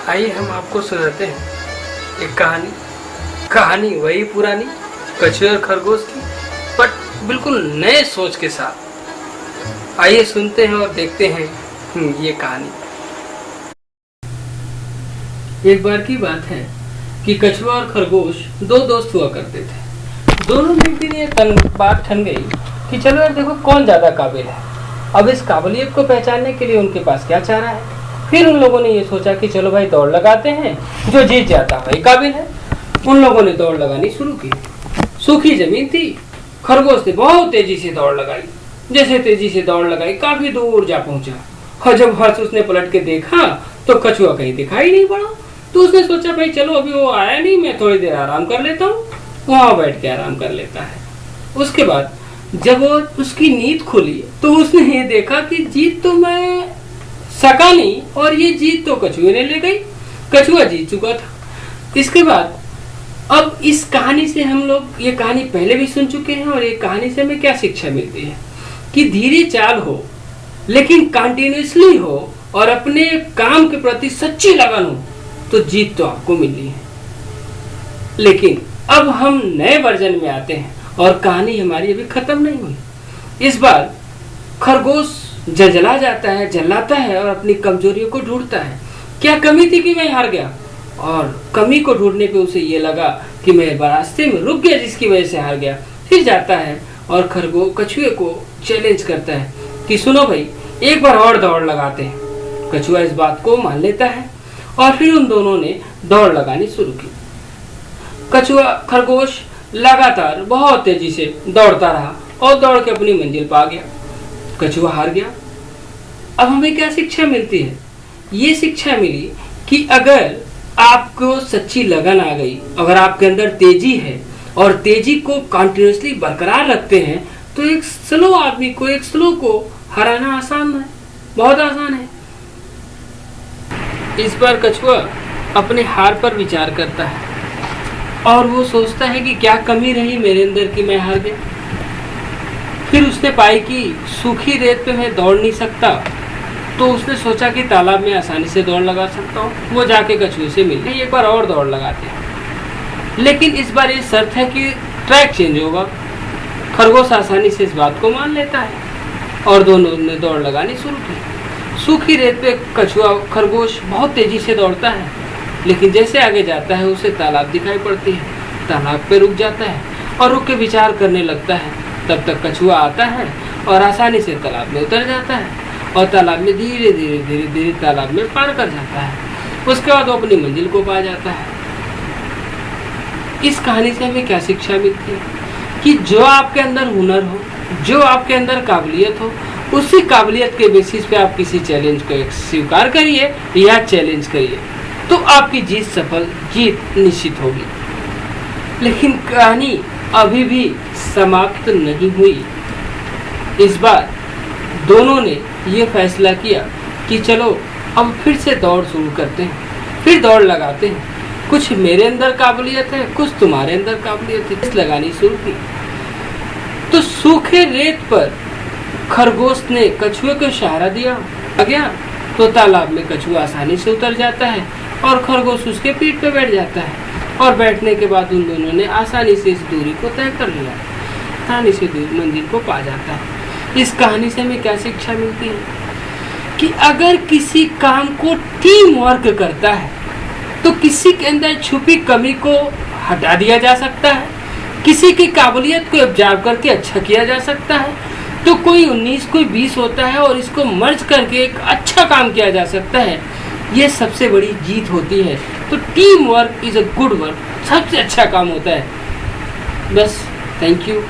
आइए हम आपको सुनाते हैं एक कहानी वही पुरानी कछुए और खरगोश की, बट बिल्कुल नए सोच के साथ। आइए सुनते हैं और देखते हैं ये कहानी। एक बार की बात है कि कछुआ और खरगोश दो दोस्त हुआ करते थे। दोनों में एक दिन ये बात ठन गई कि चलो यार देखो कौन ज्यादा काबिल है। अब इस काबिलियत को पहचानने के लिए उनके पास क्या चारा है। फिर उन लोगों ने ये सोचा कि चलो भाई दौड़ लगाते हैं, जो जीत जाता वही काबिल है। उन लोगों ने दौड़ लगानी शुरू की। सूखी जमीन थी। खरगोश ने बहुत तेजी से दौड़ लगाई। जैसे तेजी से दौड़ लगाई काफी दूर जा पहुंचा, और जब हर्ष उसने पलट के देखा तो कछुआ कहीं दिखाई नहीं पड़ा। तो उसने सोचा भाई चलो अभी वो आया नहीं, मैं थोड़ी देर आराम कर लेता हूँ। वहां बैठ के आराम कर लेता है। उसके बाद जब वो उसकी नींद खुली तो उसने ये देखा कि जीत तो मैं सका नहीं, और ये जीत तो कछुए ने ले गई। कछुआ जीत चुका था। इसके बाद अब इस कहानी से हम लोग ये कहानी पहले भी सुन चुके हैं, और ये कहानी से हमें क्या शिक्षा मिलती है कि धीरे चाल हो लेकिन कंटिन्यूअसली हो और अपने काम के प्रति सच्ची लगन हो तो जीत तो आपको मिलनी है। लेकिन अब हम नए वर्जन में आते हैं और कहानी हमारी अभी खत्म नहीं हुई। इस बार खरगोश जलजला जाता है, जलाता है और अपनी कमजोरियों को ढूंढता है। क्या कमी थी कि मैं हार गया, और कमी को ढूंढने पे उसे ये लगा कि मैं रास्ते में रुक गया जिसकी वजह से हार गया। फिर जाता है और कछुए को चैलेंज करता है कि सुनो भाई एक बार और दौड़ लगाते हैं। कछुआ इस बात को मान लेता है और फिर उन दोनों ने दौड़ लगानी शुरू की। कछुआ खरगोश लगातार बहुत तेजी से दौड़ता रहा और दौड़ के अपनी मंजिल पा गया। कछुआ हार गया। अब हमें क्या शिक्षा मिलती है? ये शिक्षा मिली कि अगर आपको सच्ची लगन आ गई, अगर आपके अंदर तेजी है और तेजी को कंटिन्यूअसली बरकरार रखते हैं तो एक स्लो आदमी को, एक स्लो को हराना आसान है, बहुत आसान है। इस बार कछुआ अपने हार पर विचार करता है और वो सोचता है कि क्या कमी रही मेरे अंदर कि मैं हार गया। फिर उसने पाई कि सूखी रेत पे मैं दौड़ नहीं सकता, तो उसने सोचा कि तालाब में आसानी से दौड़ लगा सकता हूँ। वो जाके कछुए से मिलने एक बार और दौड़ लगाते हैं, लेकिन इस बार ये शर्त है कि ट्रैक चेंज होगा। खरगोश आसानी से इस बात को मान लेता है और दोनों ने दौड़ लगानी शुरू की। सूखी रेत पे खरगोश बहुत तेजी से दौड़ता है, लेकिन जैसे आगे जाता है उसे तालाब दिखाई पड़ती है। तालाब पे रुक जाता है और रुक के विचार करने लगता है। तब तक कछुआ आता है और आसानी से तालाब में उतर जाता है और तालाब में धीरे धीरे तालाब में पार कर जाता है। उसके बाद वो अपनी मंजिल को पा जाता है। इस कहानी से हमें क्या शिक्षा मिलती है कि जो आपके अंदर हुनर हो, जो आपके अंदर काबिलियत हो, उसी काबिलियत के बेसिस पे आप किसी चैलेंज को स्वीकार करिए या चैलेंज करिए, तो आपकी जीत निश्चित होगी। लेकिन कहानी अभी भी समाप्त नहीं हुई। इस बार दोनों ने ये फैसला किया कि चलो अब फिर से दौड़ शुरू करते हैं, फिर दौड़ लगाते हैं। कुछ मेरे अंदर काबिलियत है, कुछ तुम्हारे अंदर काबिलियत है, लगानी शुरू की। तो सूखे रेत पर खरगोश ने कछुए को सहारा दिया गया तो तालाब में कछुआ आसानी से उतर जाता है और खरगोश उसके पीठ पे बैठ जाता है, और बैठने के बाद उन दोनों ने आसानी से इस दूरी को तय कर लिया, आसानी से मंजिल को पा जाता है। इस कहानी से हमें क्या शिक्षा मिलती है कि अगर किसी काम को टीम वर्क करता है तो किसी के अंदर छुपी कमी को हटा दिया जा सकता है, किसी की काबिलियत को ऑब्जर्व करके अच्छा किया जा सकता है। तो कोई 19 कोई 20 होता है और इसको मर्ज करके एक अच्छा काम किया जा सकता है। ये सबसे बड़ी जीत होती है। तो team work is a good work, सबसे अच्छा काम होता है। बस, थैंक यू।